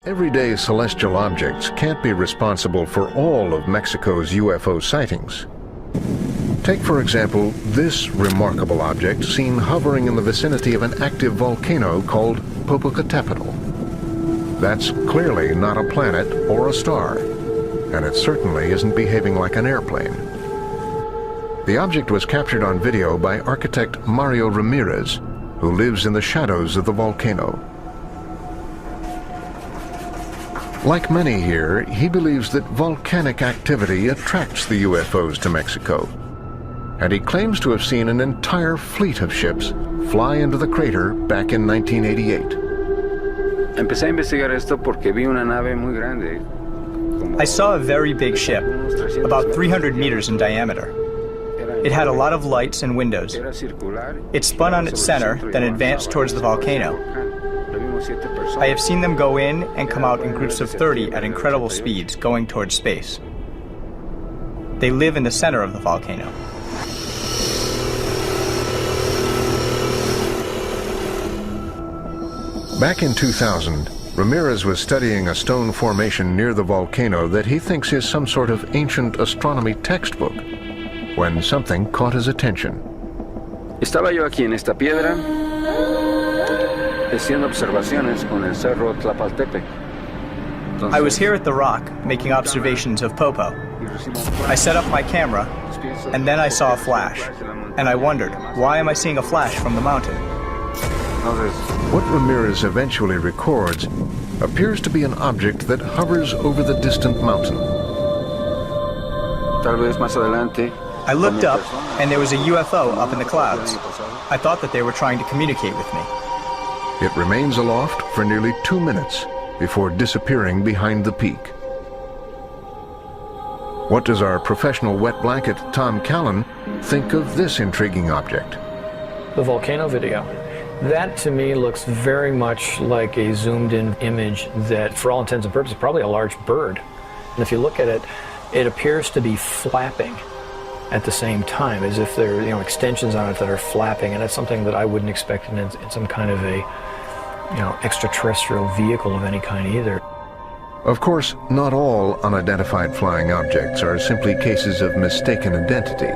Everyday celestial objects can't be responsible for all of Mexico's UFO sightings. Take, for example, this remarkable object seen hovering in the vicinity of an active volcano called Popocatépetl. That's clearly not a planet or a star, and it certainly isn't behaving like an airplane. The object was captured on video by architect Mario Ramirez, who lives in the shadows of the volcano. Like many here, he believes that volcanic activity attracts the UFOs to Mexico, and he claims to have seen an entire fleet of ships fly into the crater back in 1988. Empecé a investigar esto porque vi una nave muy grande. I saw a very big ship, about 300 meters in diameter. It had a lot of lights and windows. It spun on its center, then advanced towards the volcano. I have seen them go in and come out in groups of 30 at incredible speeds, going towards space. They live in the center of the volcano. Back in 2000, Ramirez was studying a stone formation near the volcano that he thinks is some sort of ancient astronomy textbook, when something caught his attention. Estaba yo aquí en esta piedra, haciendo observaciones con el cerro Tlapaltepec. I was here at the rock, making observations of Popo. I set up my camera, and then I saw a flash, and I wondered, why am I seeing a flash from the mountain? What Ramirez eventually records appears to be an object that hovers over the distant mountain. Tal vez más adelante. I looked up, and there was a UFO up in the clouds. I thought that they were trying to communicate with me. It remains aloft for nearly 2 minutes before disappearing behind the peak. What does our professional wet blanket, Tom Callan, think of this intriguing object? The volcano video. That to me looks very much like a zoomed in image that, for all intents and purposes, is probably a large bird. And if you look at it, it appears to be flapping at the same time, as if there are extensions on it that are flapping, and that's something that I wouldn't expect in some kind of a extraterrestrial vehicle of any kind either. Of course, not all unidentified flying objects are simply cases of mistaken identity.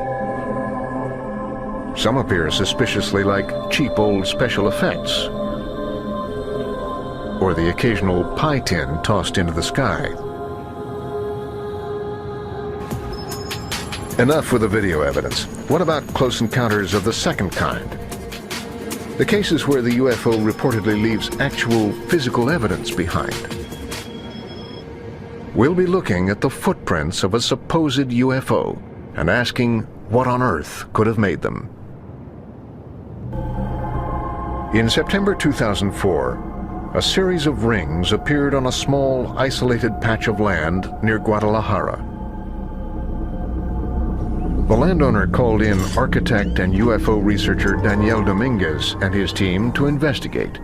Some appear suspiciously like cheap old special effects, or the occasional pie tin tossed into the sky. Enough with the video evidence. What about close encounters of the second kind? The cases where the UFO reportedly leaves actual physical evidence behind. We'll be looking at the footprints of a supposed UFO and asking what on earth could have made them. In September 2004, a series of rings appeared on a small, isolated patch of land near Guadalajara. The landowner called in architect and UFO researcher Daniel Dominguez and his team to investigate.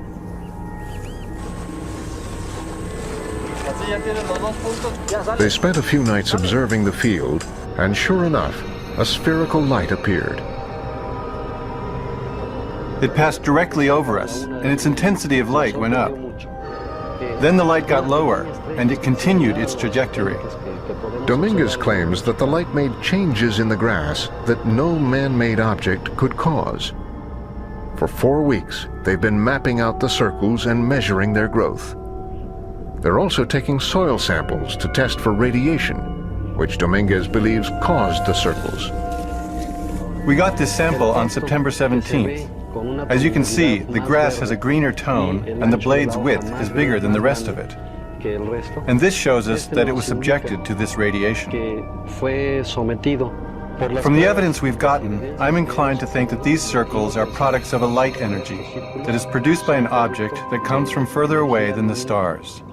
They spent a few nights observing the field, and sure enough, a spherical light appeared. It passed directly over us, and its intensity of light went up. Then the light got lower, and it continued its trajectory. Dominguez claims that the light made changes in the grass that no man-made object could cause. For 4 weeks, they've been mapping out the circles and measuring their growth. They're also taking soil samples to test for radiation, which Dominguez believes caused the circles. We got this sample on September 17th. As you can see, the grass has a greener tone, and the blade's width is bigger than the rest of it. And this shows us that it was subjected to this radiation. From the evidence we've gotten, I'm inclined to think that these circles are products of a light energy that is produced by an object that comes from further away than the stars.